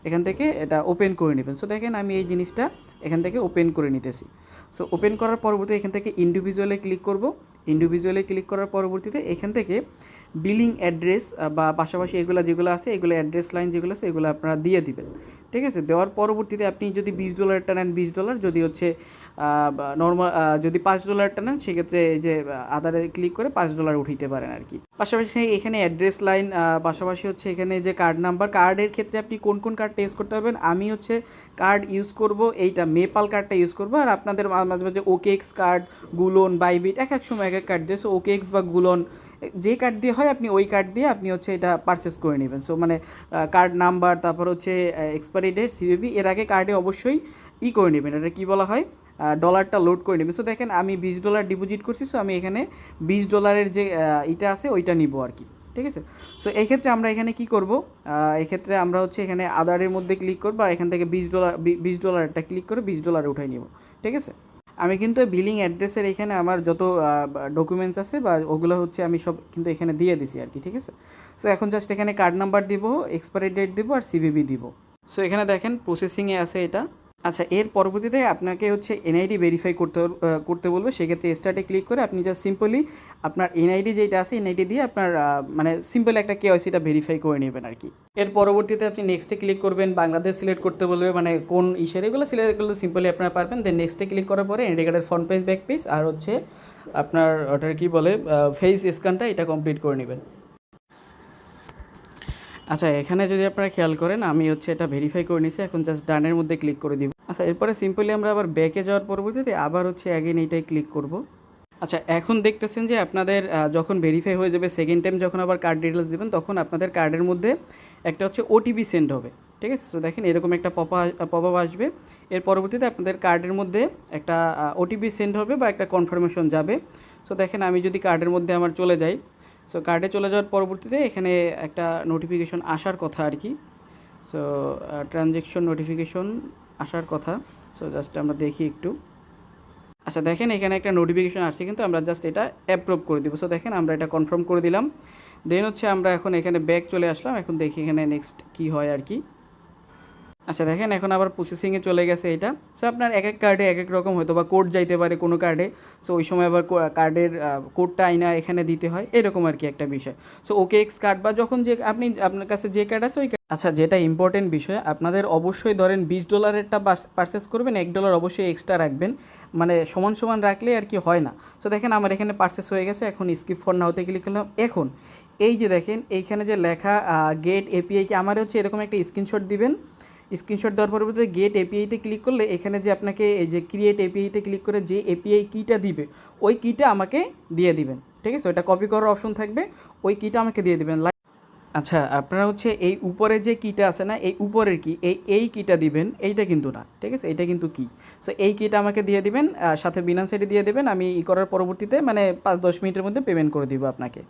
এখান থেকে এটা ওপেন করে নেবেন। সো দেখেন আমি এই জিনিসটা এখান থেকে ওপেন করে নিতেছি। সো ওপেন করার পরবর্তী এখান থেকে ইন্ডিভিজুয়ালে ক্লিক করব। ইন্ডিভিজুয়ালে ক্লিক করার পরবর্তীতে এখান থেকে বিলিং অ্যাড্রেস বা পাশাপাশি যেগুলো আছে এগুলো অ্যাড্রেস লাইন যেগুলো আছে এগুলো আপনারা দিয়ে দিবেন। ঠিক আছে, দেওয়ার পরবর্তীতে আপনি যদি $20 নেন $20, যদি হচ্ছে নর্মাল যদি $5 নেন সেক্ষেত্রে এই যে আদারে ক্লিক করে $5 উঠাইতে পারেন আর কি। পাশাপাশি এখানে অ্যাড্রেস লাইন, পাশাপাশি হচ্ছে এখানে যে কার্ড নাম্বার, কার্ডের ক্ষেত্রে আপনি কোন কোন কার্ডটা ইউজ করতে পারবেন। আমি হচ্ছে কার্ড ইউজ করব এইটা মেপাল কার্ডটা ইউজ করবো, আর আপনাদের মাঝে মাঝে ওকেএক্স কার্ড, গুলন, বাইবিট এক এক সময় এক এক কার্ড দিয়ে, সো ওকেএক্স বা গুলন যে কার্ড দিয়ে হয় আপনি ওই কার্ড দিয়ে আপনি হচ্ছে এটা পারচেস করে নেবেন। সো মানে কার্ড নাম্বার, তারপর হচ্ছে এক্সপায়ারি ডেট, সিভিভি, এর আগে কার্ডে অবশ্যই করে নেবেন, এটা কী বলা হয় ডলারটা লোড করে নেবেন। সো দেখেন আমি $20 ডিপোজিট করছি, সো আমি এখানে $20 যে এটা আছে ওইটা নিব আর কি। ঠিক আছে, সো এই ক্ষেত্রে আমরা এখানে কি করব, এক্ষেত্রে আমরা হচ্ছে এখানে আদারের মধ্যে ক্লিক করব, এখান থেকে $20 ক্লিক করে $20 উঠাই নিব। ঠিক আছে, আমি কিন্তু বিলিং অ্যাড্রেসের এখানে আমার যত ডকুমেন্টস আছে বা ওগুলো হচ্ছে আমি সব কিন্তু এখানে দিয়ে দিছি আর কি। ঠিক আছে, সো এখন জাস্ট এখানে কার্ড নাম্বার দিব, এক্সপায়ারি ডেট দিব আর সিভিভি দিব। সো এখানে দেখেন প্রসেসিংয়ে আছে এটা। আচ্ছা, এর পরবর্তীতে আপনাকে হচ্ছে এনআইডি ভেরিফাই করতে বলবে। সেক্ষেত্রে স্টার্টে ক্লিক করে আপনি জাস্ট সিম্পলি আপনার এনআইডি যেটা আছে এনআইডি দিয়ে আপনার মানে সিম্পল একটা কেওয়াইসিটা ভেরিফাই করে নেবেন আর কি। এর পরবর্তীতে আপনি নেক্সটে ক্লিক করবেন, বাংলাদেশ সিলেক্ট করতে বলবে, মানে কোন ইস্যুর এগুলো সিলেক্ট করলে সিম্পলি আপনারা পারবেন। দেন নেক্সটে ক্লিক করার পরে এনআইডি কার্ডের ফ্রন্ট পেজ, ব্যাক পেজ আর হচ্ছে আপনার ওটার কী বলে ফেস স্ক্যানটা এটা কমপ্লিট করে নেবেন। আচ্ছা, এখানে যদি আপনারা খেয়াল করেন আমি হচ্ছে এটা ভেরিফাই করে নিছি, এখন জাস্ট ডানের মধ্যে ক্লিক করে দিব। আচ্ছা, এরপরে সিম্পলি আমরা আবার ব্যাকে যাওয়ার পরবর্তীতে আবার হচ্ছে অ্যাগেন এইটাই ক্লিক করব। আচ্ছা, এখন দেখতেছেন যে আপনাদের যখন ভেরিফাই হয়ে যাবে, সেকেন্ড টাইম যখন আবার কার্ড ডিটেলস দেবেন তখন আপনাদের কার্ডের মধ্যে একটা হচ্ছে ওটিপি সেন্ড হবে। ঠিক আছে, সো দেখেন এরকম একটা পপ আপ আসবে। এর পরবর্তীতে আপনাদের কার্ডের মধ্যে একটা ওটিপি সেন্ড হবে বা একটা কনফার্মেশন যাবে। সো দেখেন আমি যদি কার্ডের মধ্যে আমার চলে যাই, সো কার্ডে চলে যাওয়ার পরবর্তীতে এখানে একটা নোটিফিকেশন আসার কথা আর কি। সো ট্রানজ্যাকশন নোটিফিকেশন আসার কথা। সো জাস্ট আমরা দেখি একটু। আচ্ছা, দেখেন এখানে একটা নোটিফিকেশন আসছে, কিন্তু আমরা জাস্ট এটা অ্যাপ্রুভ করে দিব। সো দেখেন আমরা এটা কনফার্ম করে দিলাম। দেন হচ্ছে আমরা এখন এখানে ব্যাক চলে আসলাম, এখন দেখি এখানে নেক্সট কী হয় আর কি। আচ্ছা, দেখেন এখন আবার প্রসেসিংয়ে চলে গেছে এটা। সো আপনার এক এক কার্ডে এক এক রকম হয়তো বা কোড যাইতে পারে কোনো কার্ডে, সো ওই সময় আবার কার্ডের কোডটা আইনা এখানে দিতে হয়, এরকম আর কি একটা বিষয়। সো ওকেএক্স কার্ড বা যখন যে আপনার কাছে যে কার্ড আছে ওই কার্ড। আচ্ছা, যেটা ইম্পর্টেন্ট বিষয়, আপনাদের অবশ্যই ধরেন $20 পারচেস করবেন, $1 অবশ্যই এক্সট্রা রাখবেন, মানে সমান সমান রাখলে আর কি হয় না। সো দেখেন আমার এখানে পারচেস হয়ে গেছে, এখন স্কিপ ফর নাওতে ক্লিক করলাম। এখন এই যে দেখেন এইখানে যে লেখা গেট এপিআই, কি আমার হচ্ছে এরকম একটা স্ক্রিনশট দিবেন। স্ক্রিনশট দেওয়ার পরবর্তীতে গেট এপিআইতে ক্লিক করলে এখানে যে আপনাকে এই যে ক্রিয়েট এপিআইতে ক্লিক করে যে এপিআই কিটা দিবে ওই কিটা আমাকে দিয়ে দিবেন। ঠিক আছে, ওইটা কপি করার অপশন থাকবে, ওই কিটা আমাকে দিয়ে দিবেন। আচ্ছা, আপনারা হচ্ছে এই উপরে যে কিটা আছে না, এই উপরের কি এই কিটা দিবেন, এইটা কিন্তু না। ঠিক আছে, এইটা কিন্তু কি। সো এই কিটা আমাকে দিয়ে দিবেন, সাথে বিনান্স আইডি দিয়ে দেবেন। আমি করার পরবর্তীতে মানে 5-10 মিনিটের মধ্যে পেমেন্ট করে দিব আপনাকে।